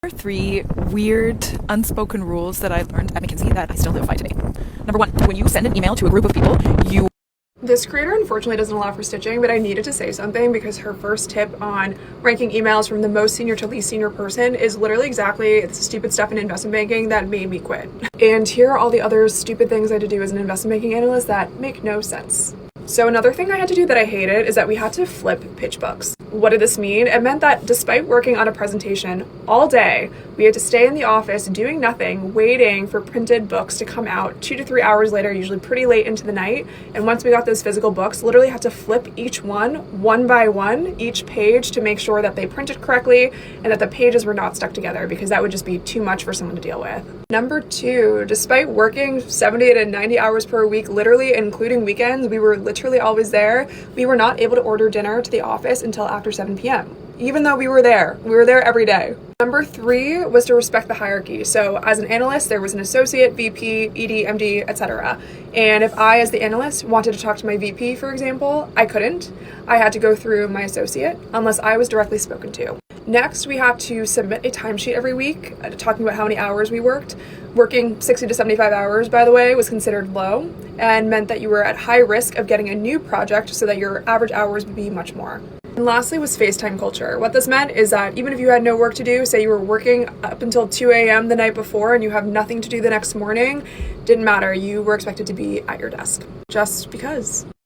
Three weird unspoken rules that I learned at McKinsey that I still live by today. Number one, when you send an email to a group of people, This creator unfortunately doesn't allow for stitching, but I needed to say something because her first tip on ranking emails from the most senior to least senior person is literally exactly the stupid stuff in investment banking that made me quit. And here are all the other stupid things I had to do as an investment banking analyst that make no sense. So another thing I had to do that I hated is that we had to flip pitch books. What did this mean? It meant that despite working on a presentation all day, we had to stay in the office doing nothing, waiting for printed books to come out 2 to 3 hours later, usually pretty late into the night. And once we got those physical books, literally had to flip each one by one, each page to make sure that they printed correctly and that the pages were not stuck together, because that would just be too much for someone to deal with. Number two, despite working 70 to 90 hours per week, literally including weekends, we were literally always there. We were not able to order dinner to the office until after 7 p.m. Even though we were there every day. Number three was to respect the hierarchy. So as an analyst, there was an associate, VP, ED, MD, etc. And if I, as the analyst, wanted to talk to my VP, for example, I couldn't. I had to go through my associate unless I was directly spoken to. Next, we had to submit a timesheet every week, talking about how many hours we worked. Working 60 to 75 hours, by the way, was considered low and meant that you were at high risk of getting a new project so that your average hours would be much more. And lastly was FaceTime culture. What this meant is that even if you had no work to do, say you were working up until 2 a.m. the night before and you have nothing to do the next morning, didn't matter. You were expected to be at your desk just because.